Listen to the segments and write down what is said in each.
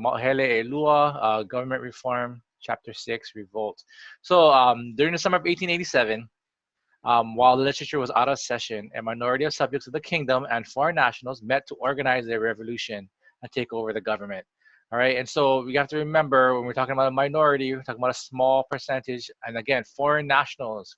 Mahele Elua, Government Reform, Chapter 6, Revolt. So during the summer of 1887, while the legislature was out of session, a minority of subjects of the kingdom and foreign nationals met to organize a revolution and take over the government. All right, and so we have to remember when we're talking about a minority, we're talking about a small percentage, and again, foreign nationals.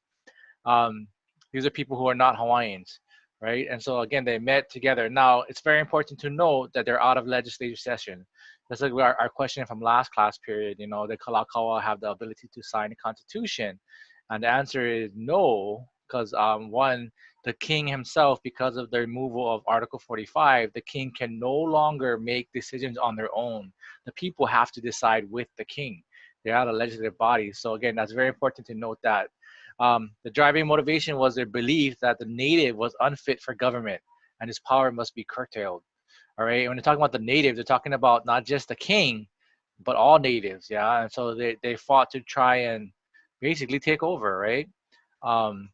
Um, these are people who are not Hawaiians, right? And so again, they met together. Now, it's very important to note that they're out of legislative session. That's like our question from last class period. You know, the Kalakaua have the ability to sign the Constitution, and the answer is no, because one, the king himself, because of the removal of Article 45, the king can no longer make decisions on their own. The people have to decide with the king. They're out of legislative body. So again, that's very important to note that. The driving motivation was their belief that the native was unfit for government and his power must be curtailed. All right. And when they're talking about the native, they're talking about not just the king, but all natives. Yeah. And so they fought to try and basically take over, right? Um,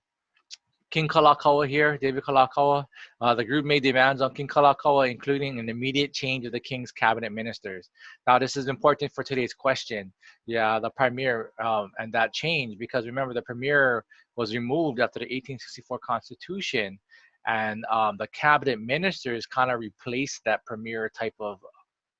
King Kalakaua here, David Kalakaua. The group made demands on King Kalakaua, including an immediate change of the king's cabinet ministers. Now, this is important for today's question. Yeah, the premier and that change, because remember, the premier was removed after the 1864 Constitution, and the cabinet ministers kind of replaced that premier type of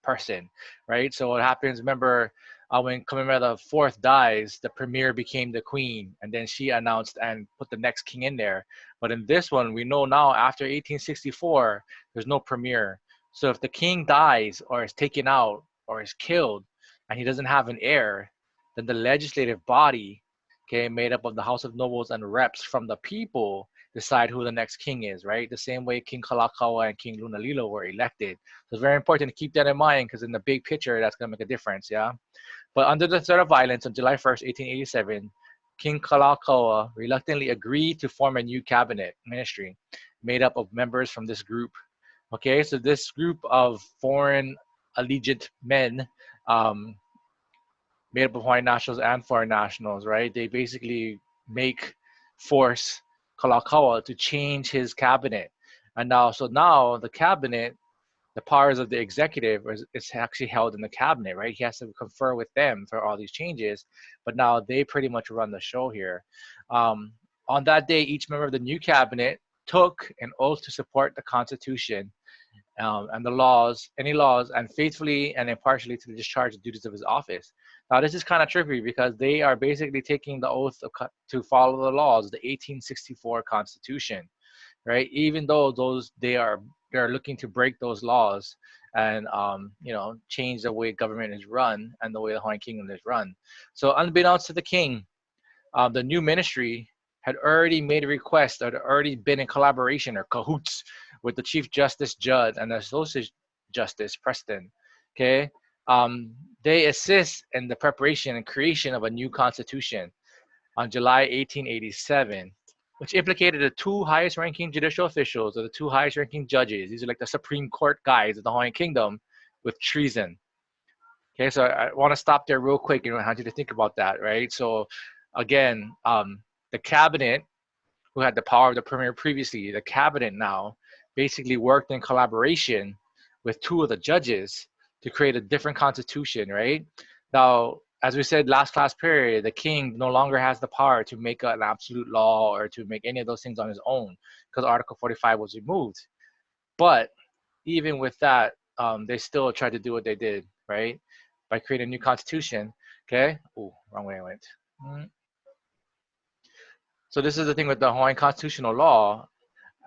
person, right? So what happens? Remember, when Kamehameha IV dies, the premier became the queen, and then she announced and put the next king in there. But in this one, we know now after 1864, there's no premier. So if the king dies or is taken out or is killed, and he doesn't have an heir, then the legislative body, okay, made up of the House of Nobles and reps from the people, decide who the next king is, right? The same way King Kalakaua and King Lunalilo were elected. So it's very important to keep that in mind because in the big picture, that's going to make a difference, yeah? But under the threat of violence on July 1st, 1887, King Kalakaua reluctantly agreed to form a new cabinet ministry made up of members from this group. Okay, so this group of foreign allegiant men, um, made up of Hawaiian nationals and foreign nationals, right? They basically force Kalakaua to change his cabinet. And now the cabinet, the powers of the executive is actually held in the cabinet, right? He has to confer with them for all these changes, but now they pretty much run the show here. On that day, each member of the new cabinet took an oath to support the Constitution and the laws, any laws, and faithfully and impartially to discharge the duties of his office. Now, this is kind of tricky because they are basically taking the oath to follow the laws, the 1864 Constitution, right? Even though they're looking to break those laws and change the way government is run and the way the Hawaiian Kingdom is run. So, unbeknownst to the king, the new ministry had already made a request or had already been in collaboration or cahoots with the Chief Justice Judd and the Associate Justice Preston. Okay, they assist in the preparation and creation of a new constitution on July 1887, which implicated the two highest ranking judicial officials or the two highest ranking judges. These are like the Supreme Court guys of the Hawaiian Kingdom with treason. Okay, so I want to stop there real quick and I want you to think about that, right? So again, the cabinet, who had the power of the premier previously, the cabinet now basically worked in collaboration with two of the judges to create a different constitution, right? Now, as we said last class period, the king no longer has the power to make an absolute law or to make any of those things on his own because Article 45 was removed. But even with that, they still tried to do what they did, right? By creating a new constitution. Okay. Oh, wrong way I went. So this is the thing with the Hawaiian constitutional law.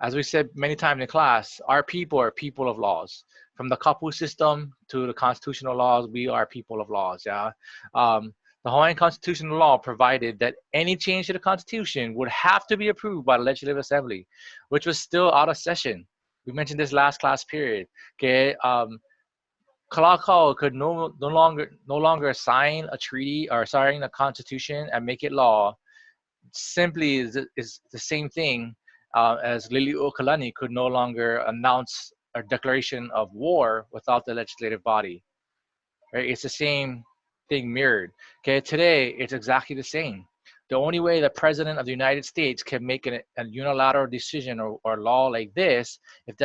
As we said many times in class, our people are people of laws. From the kapu system to the constitutional laws, we are people of laws. Yeah. The Hawaiian constitutional law provided that any change to the constitution would have to be approved by the Legislative Assembly, which was still out of session. We mentioned this last class period. Okay. Kalakaua could no longer sign a treaty or sign a constitution and make it law. Simply is the same thing as Liliuokalani could no longer announce a declaration of war without the legislative body. Right? It's the same thing mirrored. Okay, today it's exactly the same. The only way the president of the United States can make a unilateral decision or law like this, if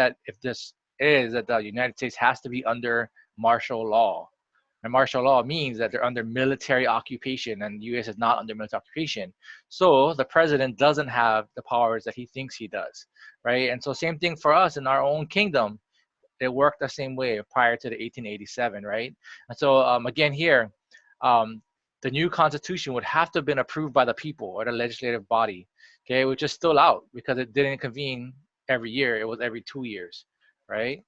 this is that the United States has to be under martial law. And martial law means that they're under military occupation, and the U.S. is not under military occupation. So the president doesn't have the powers that he thinks he does, right? And so same thing for us in our own kingdom. It worked the same way prior to the 1887, right? And so again here, um, the new constitution would have to have been approved by the people or the legislative body, okay, which is still out because it didn't convene every year. It was every 2 years, right?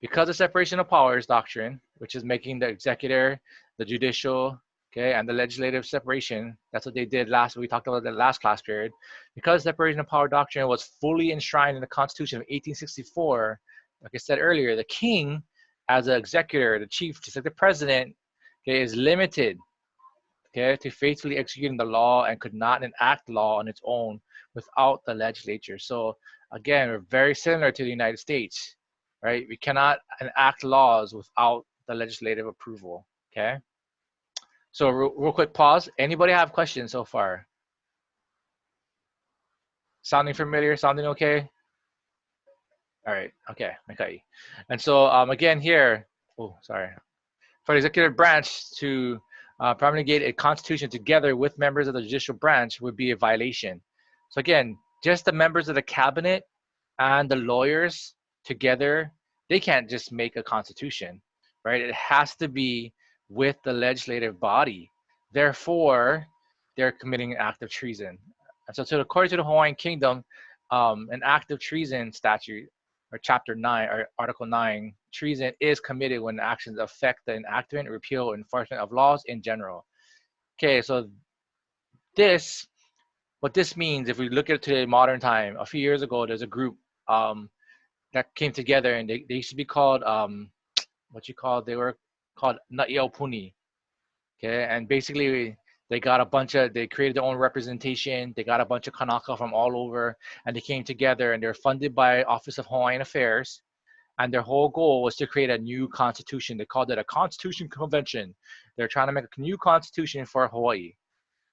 Because of separation of powers doctrine, which is making the executive, the judicial, okay, and the legislative separation. That's what they did last. We talked about that last class period. Because separation of power doctrine was fully enshrined in the Constitution of 1864, like I said earlier, the king, as an executor, the chief, just like the president, okay, is limited, okay, to faithfully executing the law and could not enact law on its own without the legislature. So again, we're very similar to the United States, right? We cannot enact laws without the legislative approval, okay? So real quick pause. Anybody have questions so far? Sounding familiar? Sounding okay? All right, okay. And so again here, oh, sorry. For the executive branch to promulgate a constitution together with members of the judicial branch would be a violation. So again, just the members of the cabinet and the lawyers together, they can't just make a constitution, right? It has to be with the legislative body. Therefore, they're committing an act of treason. And so, according to the Hawaiian Kingdom, an act of treason statute or chapter 9 or article 9, treason is committed when actions affect the enactment, repeal, or enforcement of laws in general. Okay, so this, what this means, if we look at it today, modern time, a few years ago, there's a group that came together, and they used to be called, they were called Na'iaupuni. Okay, and basically they got they created their own representation. They got a bunch of Kanaka from all over, and they came together, and they're funded by Office of Hawaiian Affairs. And their whole goal was to create a new constitution. They called it a constitution convention. They're trying to make a new constitution for Hawaii.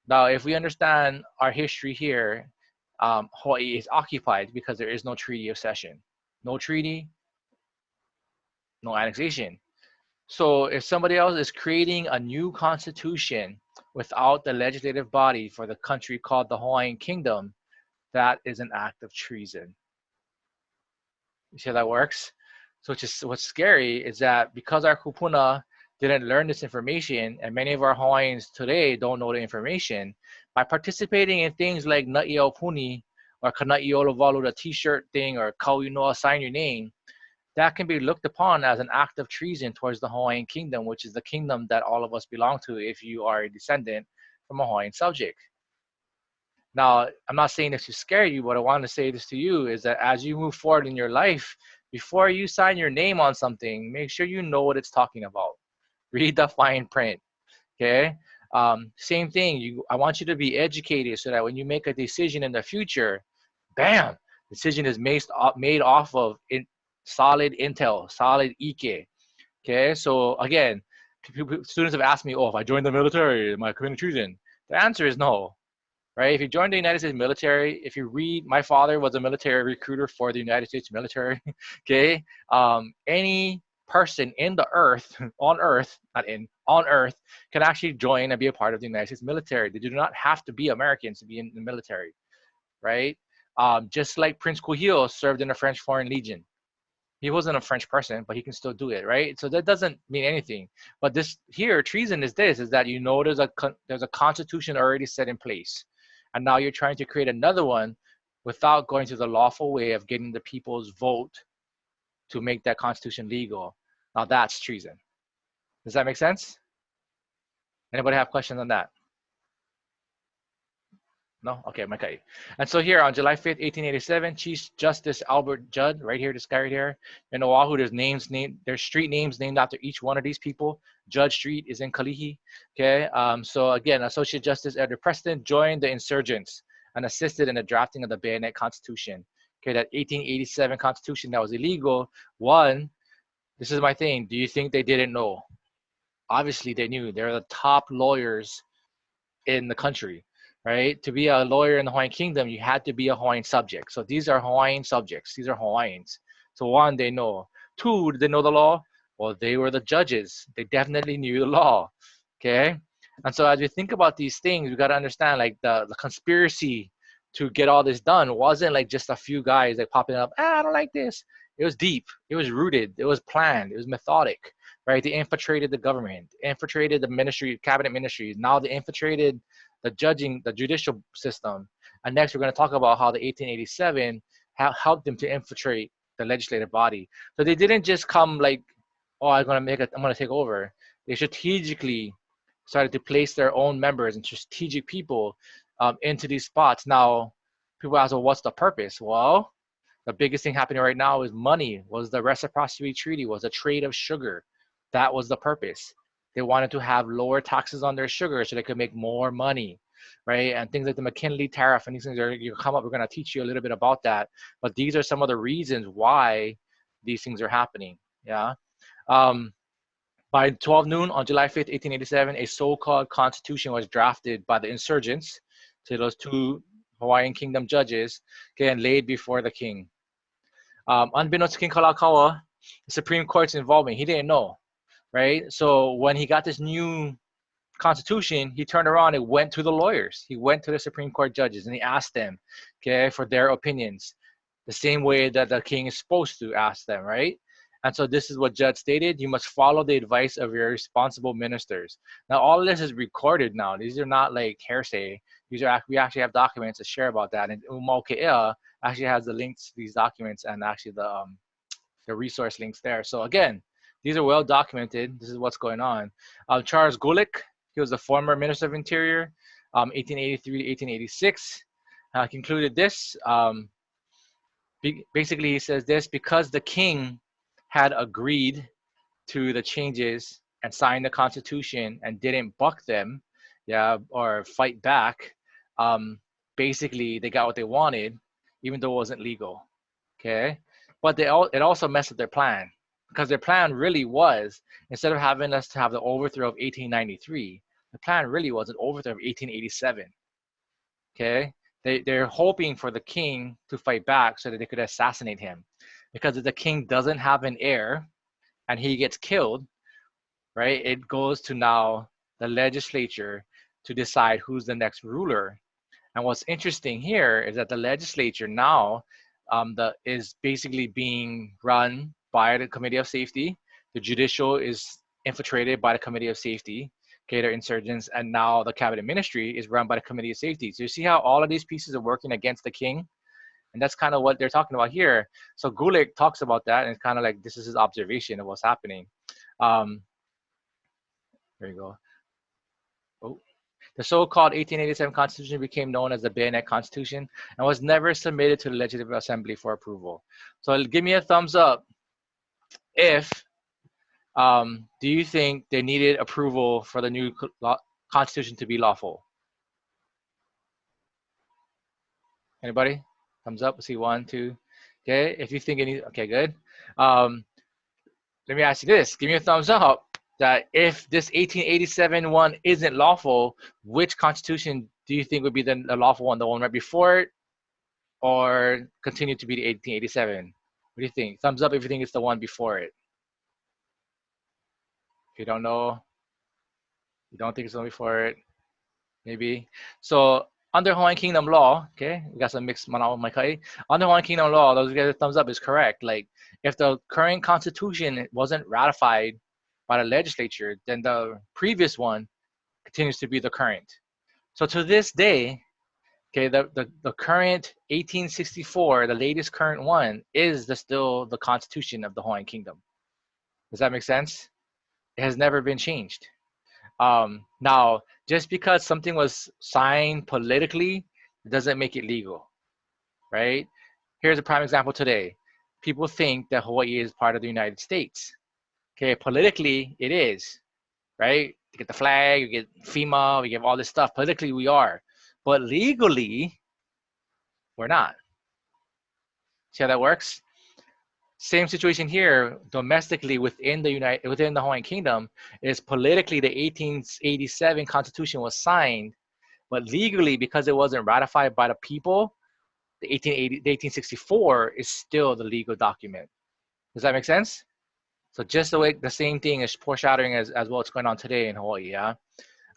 Now, if we understand our history here, Hawaii is occupied because there is no treaty of cession. No treaty, no annexation. So if somebody else is creating a new constitution without the legislative body for the country called the Hawaiian Kingdom, that is an act of treason. You see how that works? So what's scary is that because our kupuna didn't learn this information, and many of our Hawaiians today don't know the information, by participating in things like Na'iaupuni or Kana'iolovalu, the t-shirt thing, or Kauinoa, sign your name, that can be looked upon as an act of treason towards the Hawaiian Kingdom, which is the kingdom that all of us belong to if you are a descendant from a Hawaiian subject. Now, I'm not saying this to scare you, but I want to say this to you is that as you move forward in your life, before you sign your name on something, make sure you know what it's talking about. Read the fine print, okay? Same thing, I want you to be educated so that when you make a decision in the future, bam, decision is made off of solid intel, solid ike. Okay, so again, students have asked me, oh, if I join the military, am I committing treason? The answer is no, right? If you join the United States military, if you read, my father was a military recruiter for the United States military, okay? Any person in the earth, on earth, not in, on earth, can actually join and be a part of the United States military. They do not have to be Americans to be in the military, right? Just like Prince Kuhio served in the French Foreign Legion. He wasn't a French person, but he can still do it, right? So that doesn't mean anything. But this here, treason is that you know there's a constitution already set in place, and now you're trying to create another one without going through the lawful way of getting the people's vote to make that constitution legal. Now that's treason. Does that make sense? Anybody have questions on that? No? Okay, okay. And so here on July 5th, 1887, Chief Justice Albert Judd, right here, this guy right here, in Oahu, there's street names named after each one of these people. Judd Street is in Kalihi. Okay, so again, Associate Justice Edward Preston joined the insurgents and assisted in the drafting of the Bayonet Constitution. Okay, that 1887 Constitution that was illegal. One, this is my thing. Do you think they didn't know? Obviously, they knew. They're the top lawyers in the country, right? To be a lawyer in the Hawaiian Kingdom, you had to be a Hawaiian subject. So these are Hawaiian subjects. These are Hawaiians. So one, they know. Two, did they know the law? Well, they were the judges. They definitely knew the law. Okay. And so as we think about these things, we got to understand like the conspiracy to get all this done wasn't like just a few guys like popping up, I don't like this. It was deep. It was rooted. It was planned. It was methodic, right? They infiltrated the government, infiltrated the ministry, cabinet ministries. Now they infiltrated the judicial system. And next, we're going to talk about how the 1887 helped them to infiltrate the legislative body. So they didn't just come like, oh, I'm going to take over. They strategically started to place their own members and strategic people into these spots. Now, people ask, well, what's the purpose? Well, the biggest thing happening right now is money. Was the reciprocity treaty, was the trade of sugar. That was the purpose. They wanted to have lower taxes on their sugar so they could make more money, right? And things like the McKinley tariff and these things are you come up. We're going to teach you a little bit about that. But these are some of the reasons why these things are happening. Yeah. By 12 noon on July 5th, 1887, a so-called constitution was drafted by the insurgents to those two Hawaiian Kingdom judges, okay, and laid before the king. Unbeknownst to King Kalakaua, the Supreme Court's involvement, he didn't know, right? So when he got this new constitution, he turned around and went to the lawyers. He went to the Supreme Court judges and he asked them, okay, for their opinions, the same way that the king is supposed to ask them, right? And so this is what Judge stated: you must follow the advice of your responsible ministers. Now, all of this is recorded now. These are not like hearsay. These are we actually have documents to share about that. And Umauke'ea actually has the links to these documents and actually the resource links there. So again, these are well documented. This is what's going on. Charles Gulick, he was the former Minister of Interior, 1883 to 1886. Concluded this. Basically, he says this: because the king had agreed to the changes and signed the Constitution and didn't buck them, yeah, or fight back, basically they got what they wanted, even though it wasn't legal. Okay, but it also messed with their plan, because their plan really was, instead of having us to have the overthrow of 1893, the plan really was an overthrow of 1887. Okay, they're hoping for the king to fight back so that they could assassinate him, because if the king doesn't have an heir and he gets killed, right, it goes to now the legislature to decide who's the next ruler. And what's interesting here is that the legislature now is basically being run by the Committee of Safety. The judicial is infiltrated by the Committee of Safety. Okay, they're insurgents, and now the cabinet ministry is run by the Committee of Safety. So you see how all of these pieces are working against the king? And that's kind of what they're talking about here. So Gulick talks about that, and it's kind of like this is his observation of what's happening. There you go. Oh. The so-called 1887 Constitution became known as the Bayonet Constitution and was never submitted to the Legislative Assembly for approval. So give me a thumbs up if do you think they needed approval for the new Constitution to be lawful? Anybody? Thumbs up. Let's see, 1, 2. Okay, if you think it needs, okay, good. Let me ask you this. Give me a thumbs up that if this 1887 one isn't lawful, which constitution do you think would be the lawful one? The one right before it, or continue to be the 1887? What do you think? Thumbs up if you think it's the one before it. If you don't know, you don't think it's the one before it, maybe. So under Hawaiian Kingdom law, okay, we got some mixed manawa maikai. Under Hawaiian Kingdom law, those who get a thumbs up is correct. Like if the current constitution wasn't ratified by the legislature, then the previous one continues to be the current. So to this day, okay, the current 1864, the latest current one, is still the constitution of the Hawaiian Kingdom. Does that make sense? It has never been changed. Now, just because something was signed politically, it doesn't make it legal, right? Here's a prime example today. People think that Hawaii is part of the United States. Okay, politically, it is, right? You get the flag, you get FEMA, we get all this stuff. Politically, we are. But legally, we're not. See how that works? Same situation here. Domestically, within the Hawaiian Kingdom, is politically the 1887 Constitution was signed, but legally, because it wasn't ratified by the people, the 1864 is still the legal document. Does that make sense? So just the same thing is foreshadowing as what's going on today in Hawaii. Yeah.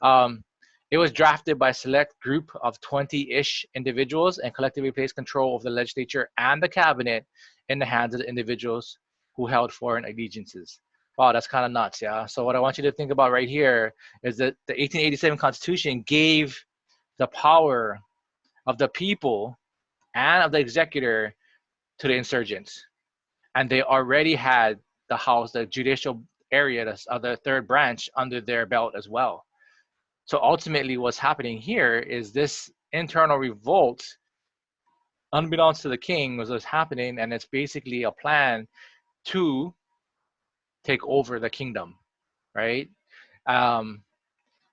Um, it was drafted by a select group of 20-ish individuals and collectively placed control of the legislature and the cabinet in the hands of the individuals who held foreign allegiances. Wow, that's kind of nuts, yeah? So what I want you to think about right here is that the 1887 Constitution gave the power of the people and of the executor to the insurgents. And they already had the House, the judicial area, the third branch under their belt as well. So ultimately, what's happening here is this internal revolt, unbeknownst to the king, was happening, and it's basically a plan to take over the kingdom, right? Um,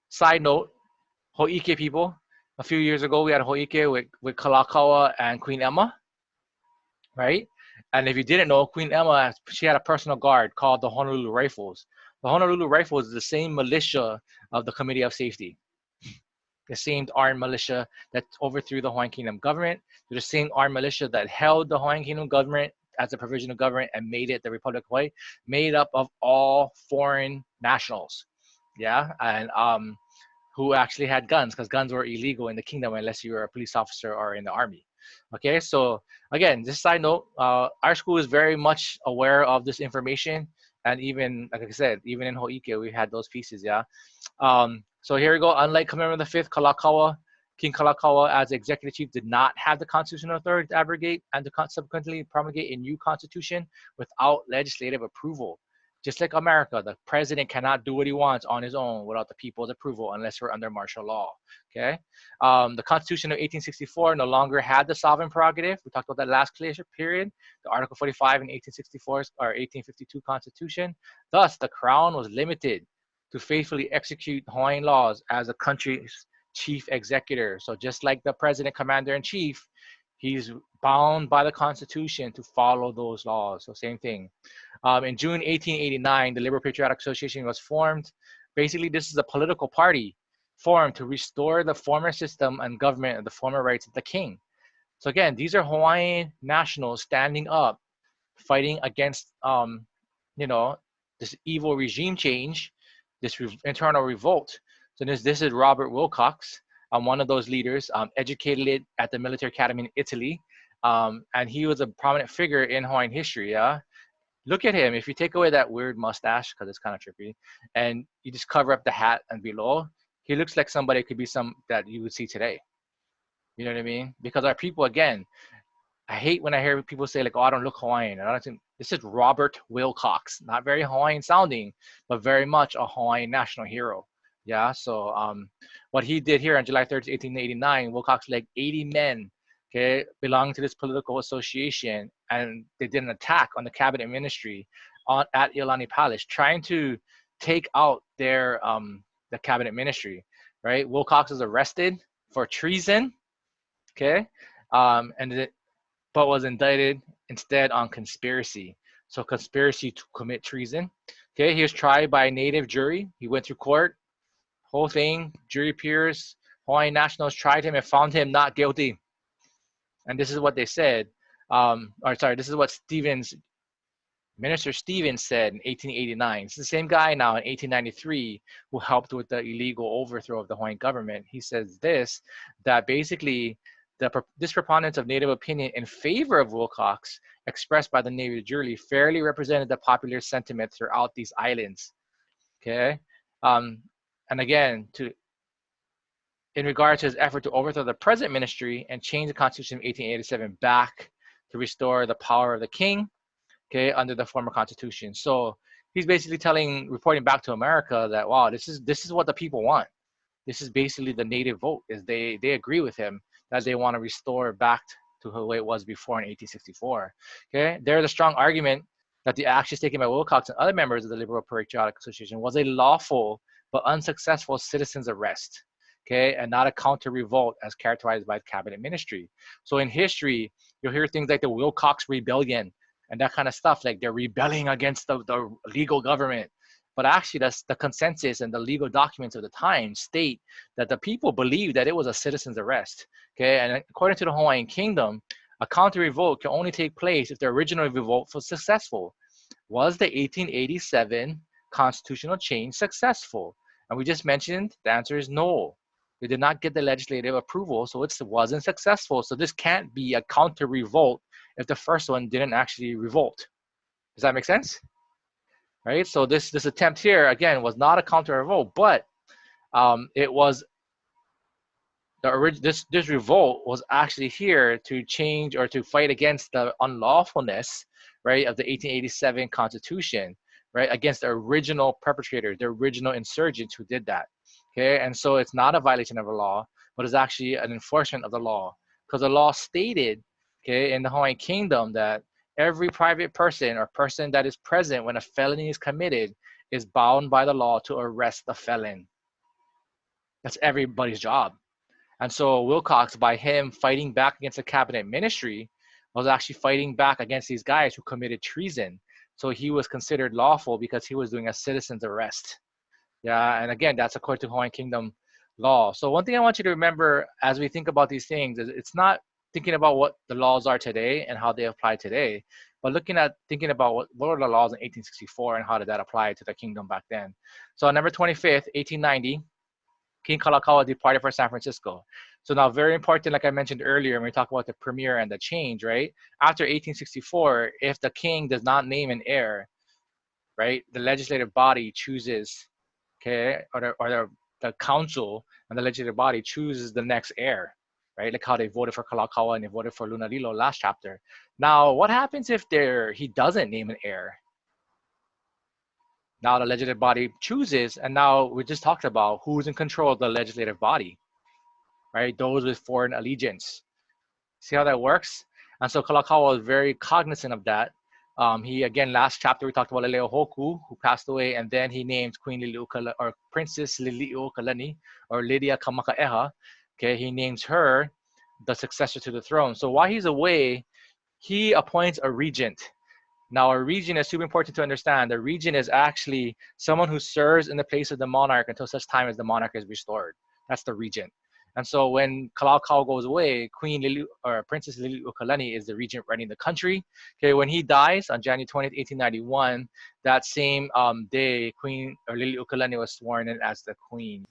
Side note, Ho'ike people. A few years ago, we had Ho'ike with Kalakaua and Queen Emma, right? And if you didn't know, Queen Emma, she had a personal guard called the Honolulu Rifles. The Honolulu Rifles is the same militia of the Committee of Safety, the same armed militia that overthrew the Hawaiian Kingdom government. They're the same armed militia that held the Hawaiian Kingdom government as a provisional government and made it the Republic of Hawaii, made up of all foreign nationals. Yeah, and who actually had guns, because guns were illegal in the kingdom unless you were a police officer or in the army. Okay, so again, just side note, our school is very much aware of this information, and even like I said, even in Ho'ike, we had those pieces. Yeah. So here we go. Unlike Kamehameha V, Kalakaua, King Kalakaua, as executive chief, did not have the constitutional authority to abrogate and to subsequently promulgate a new constitution without legislative approval. Just like America, the president cannot do what he wants on his own without the people's approval unless we're under martial law. Okay. The Constitution of 1864 no longer had the sovereign prerogative. We talked about that last period. The Article 45 in 1864 or 1852 Constitution. Thus, the crown was limited to faithfully execute Hawaiian laws as a country's chief executor. So just like the president, commander in chief, he's bound by the Constitution to follow those laws. So same thing. In June 1889, the Liberal Patriotic Association was formed. Basically, this is a political party formed to restore the former system and government and the former rights of the king. So again, these are Hawaiian nationals standing up, fighting against, this evil regime change, this internal revolt. So this is Robert Wilcox, one of those leaders, educated at the military academy in Italy, and he was a prominent figure in Hawaiian history. Yeah, look at him. If you take away that weird mustache, because it's kind of trippy, and you just cover up the hat and below, he looks like somebody could be some that you would see today. You know what I mean? Because our people, again, I hate when I hear people say like, "Oh, I don't look Hawaiian." And I don't think this is Robert Wilcox, not very Hawaiian sounding, but very much a Hawaiian national hero. Yeah. So what he did here on July 30th, 1889, Wilcox led 80 men, okay, belonging to this political association, and they did an attack on the cabinet ministry at Iolani Palace, trying to take out their the cabinet ministry. Right. Wilcox was arrested for treason. Okay. And but was indicted instead on conspiracy. So conspiracy to commit treason. Okay, he was tried by a native jury. He went through court, whole thing, jury peers, Hawaiian nationals tried him and found him not guilty. And this is what they said. This is what Minister Stevens said in 1889. It's the same guy now in 1893 who helped with the illegal overthrow of the Hawaiian government. He says that basically this preponderance of Native opinion in favor of Wilcox, expressed by the Native jury, fairly represented the popular sentiment throughout these islands. Okay, and again, in regard to his effort to overthrow the present ministry and change the Constitution of 1887 back to restore the power of the king, okay, under the former Constitution. So he's basically reporting back to America that, wow, this is what the people want. This is basically the native vote. Is they agree with him that they want to restore back to the way it was before in 1864. Okay, there's a strong argument that the actions taken by Wilcox and other members of the Liberal Patriotic Association was a lawful but unsuccessful citizens' arrest. Okay, and not a counter revolt as characterized by the cabinet ministry. So in history, you'll hear things like the Wilcox Rebellion and that kind of stuff, like they're rebelling against the legal government. But actually, that's the consensus and the legal documents of the time state that the people believed that it was a citizen's arrest. Okay, and according to the Hawaiian Kingdom, a counter revolt can only take place if the original revolt was successful. Was the 1887 constitutional change successful? And we just mentioned the answer is no. They did not get the legislative approval, so it wasn't successful. So this can't be a counter revolt if the first one didn't actually revolt. Does that make sense? Right. So this attempt here again was not a counter revolt, but it was this revolt was actually here to change or to fight against the unlawfulness, right, of the 1887 Constitution, right, against the original perpetrators, the original insurgents who did that. Okay, and so it's not a violation of the law, but it's actually an enforcement of the law, because the law stated, okay, in the Hawaiian Kingdom that every private person or person that is present when a felony is committed is bound by the law to arrest the felon. That's everybody's job. And so Wilcox, by him fighting back against the cabinet ministry, was actually fighting back against these guys who committed treason. So he was considered lawful because he was doing a citizen's arrest. Yeah, and again, that's according to Hawaiian Kingdom law. So one thing I want you to remember as we think about these things is it's not thinking about what the laws are today and how they apply today, but thinking about what were the laws in 1864 and how did that apply to the kingdom back then. So on November 25th, 1890, King Kalakaua departed for San Francisco. So now, very important, like I mentioned earlier, when we talk about the premiere and the change, right? After 1864, if the king does not name an heir, right, the legislative body chooses, okay, the council and the legislative body chooses the next heir, right? Like how they voted for Kalakaua and they voted for Lunalilo last chapter. Now, what happens if he doesn't name an heir? Now the legislative body chooses, and now we just talked about who's in control of the legislative body, right? Those with foreign allegiance. See how that works? And so Kalakaua was very cognizant of that. He again, last chapter we talked about Leleohoku, who passed away, and then he named Queen Liliuokalani or Princess Liliuokalani or Lydia Kamakaeha. Okay, he names her the successor to the throne. So while he's away, he appoints a regent. Now, a regent is super important to understand. The regent is actually someone who serves in the place of the monarch until such time as the monarch is restored. That's the regent. And so when Kalakaua goes away, Queen Lili or Princess Liliuokalani is the regent running the country. Okay, when he dies on January 20th, 1891, that same day, Queen or Liliuokalani was sworn in as the queen.